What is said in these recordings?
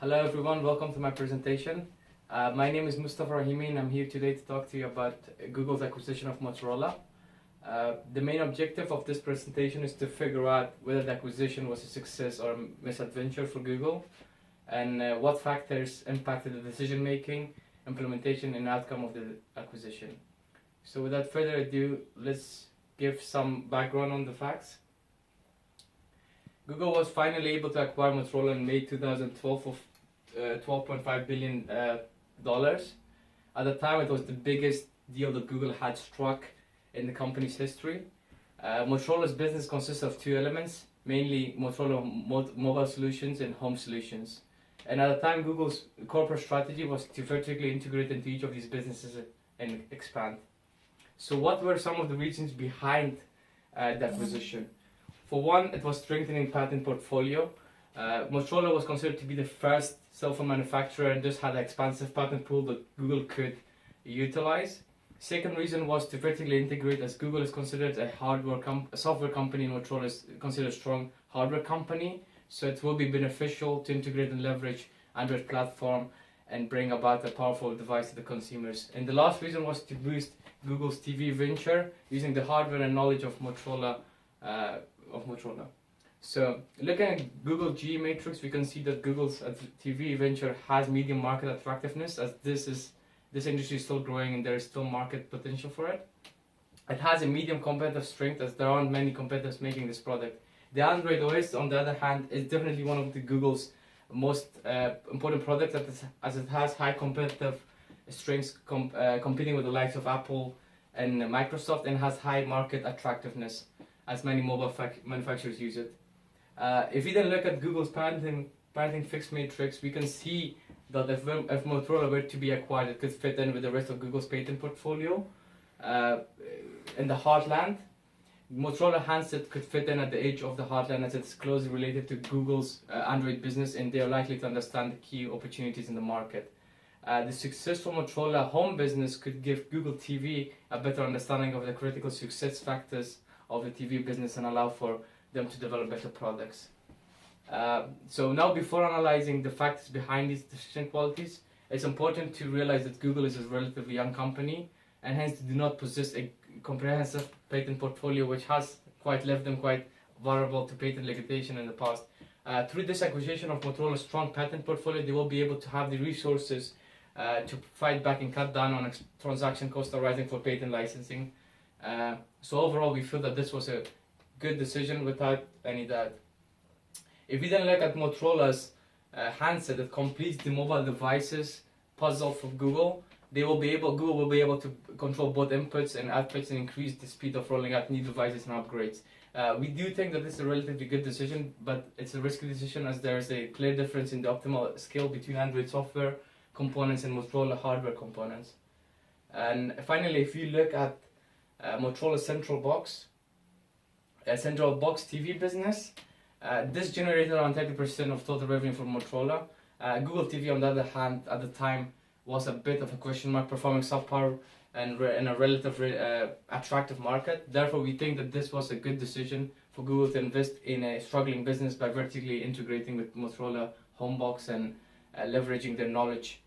Hello everyone, welcome to my presentation. My name is Mustafa Rahimi and I'm here today to talk to you about Google's acquisition of Motorola. The main objective of this presentation is to figure out whether the acquisition was a success or a misadventure for Google and what factors impacted the decision making, implementation and outcome of the acquisition. So without further ado, let's give some background on the facts. Google was finally able to acquire Motorola in May 2012 for $12.5 billion. At the time, it was the biggest deal that Google had struck in the company's history. Motorola's business consists of two elements, mainly Motorola mobile solutions and home solutions. And at the time, Google's corporate strategy was to vertically integrate into each of these businesses and expand. So what were some of the reasons behind the acquisition? For one, it was strengthening patent portfolio. Motorola was considered to be the first cell phone manufacturer and thus had an expansive patent pool that Google could utilize. Second reason was to vertically integrate, as Google is considered a software company and Motorola is considered a strong hardware company. So it will be beneficial to integrate and leverage Android platform and bring about a powerful device to the consumers. And the last reason was to boost Google's TV venture using the hardware and knowledge of Motorola. So looking at Google GE Matrix, we can see that Google's TV venture has medium market attractiveness, as this industry is still growing and there is still market potential for it. It has a medium competitive strength, as there aren't many competitors making this product. The Android OS, on the other hand, is definitely one of the Google's most important products, as it has high competitive strengths competing with the likes of Apple and Microsoft, and has high market attractiveness, as many mobile manufacturers use it. If we then look at Google's patenting fixed matrix, we can see that if Motorola were to be acquired, it could fit in with the rest of Google's patent portfolio. In the heartland, Motorola handset could fit in at the edge of the heartland, as it's closely related to Google's Android business, and they are likely to understand the key opportunities in the market. The successful Motorola home business could give Google TV a better understanding of the critical success factors of the TV business and allow for them to develop better products. So now, before analyzing the factors behind these decision qualities, it's important to realize that Google is a relatively young company and hence do not possess a comprehensive patent portfolio, which has left them quite vulnerable to patent litigation in the past. Through this acquisition of Motorola's strong patent portfolio, they will be able to have the resources to fight back and cut down on transaction costs arising for patent licensing. So overall, we feel that this was a good decision without any doubt. If we then look at Motorola's handset that completes the mobile devices puzzle for Google, Google will be able to control both inputs and outputs and increase the speed of rolling out new devices and upgrades. We do think that this is a relatively good decision, but it's a risky decision, as there is a clear difference in the optimal scale between Android software components and Motorola hardware components. And finally, if you look at Motorola's central box TV business, this generated around 30% of total revenue for Motorola. Google TV, on the other hand, at the time was a bit of a question mark, performing subpar and in a relatively attractive market. Therefore, we think that this was a good decision for Google to invest in a struggling business by vertically integrating with Motorola Homebox and leveraging their knowledge.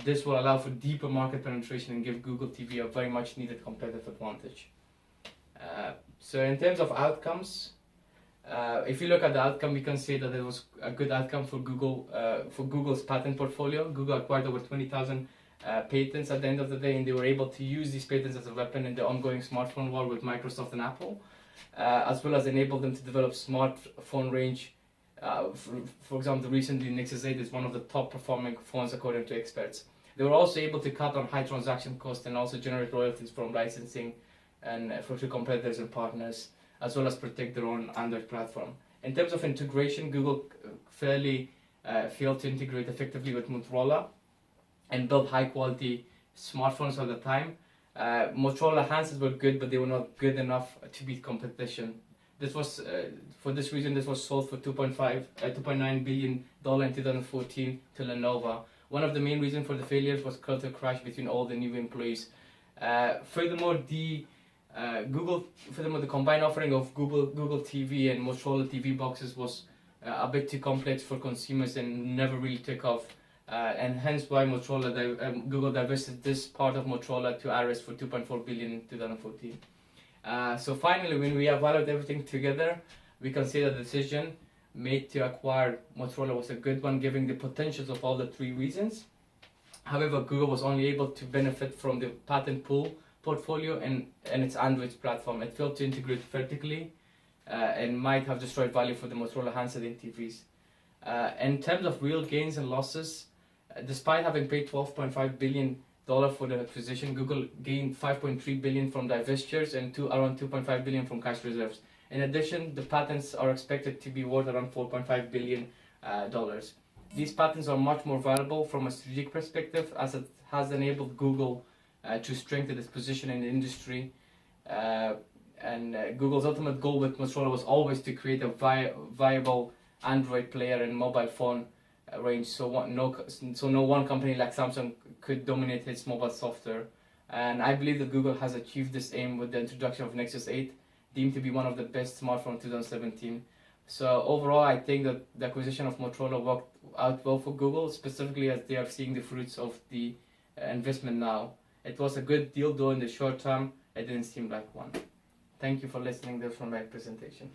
This will allow for deeper market penetration and give Google TV a very much needed competitive advantage. So in terms of outcomes, if you look at the outcome, we can say that it was a good outcome for Google's patent portfolio. Google acquired over 20,000 patents at the end of the day, and they were able to use these patents as a weapon in the ongoing smartphone war with Microsoft and Apple, as well as enable them to develop smartphone range. For example, recently Nexus 8 is one of the top performing phones according to experts. They were also able to cut on high transaction costs and also generate royalties from licensing and for competitors and partners, as well as protect their own Android platform. In terms of integration, Google failed to integrate effectively with Motorola and build high quality smartphones at the time. Motorola handsets were good, but they were not good enough to beat competition. For this reason, this was sold for $2.9 billion in 2014 to Lenovo. One of the main reasons for the failures was culture crash between all the new employees. Furthermore, the combined offering of Google TV and Motorola TV boxes was a bit too complex for consumers and never really took off. And hence why Google divested this part of Motorola to Ares for 2.4 billion in 2014. So finally, when we evaluate everything together, we can say the decision made to acquire Motorola was a good one, given the potentials of all the three reasons. However, Google was only able to benefit from the patent pool portfolio and its Android platform. It failed to integrate vertically and might have destroyed value for the Motorola handset and TVs. In terms of real gains and losses, despite having paid $12.5 billion for the acquisition, Google gained $5.3 billion from divestitures and around $2.5 billion from cash reserves. In addition, the patents are expected to be worth around $4.5 billion. These patents are much more valuable from a strategic perspective, as it has enabled Google to strengthen its position in the industry. Google's ultimate goal with Motorola was always to create a viable Android player and mobile phone range, so no one company like Samsung could dominate its mobile software. And I believe that Google has achieved this aim with the introduction of Nexus 8, deemed to be one of the best smartphones of 2017. So overall, I think that the acquisition of Motorola worked out well for Google, specifically as they are seeing the fruits of the investment now. It was a good deal, though in the short term, it didn't seem like one. Thank you for listening to this from my presentation.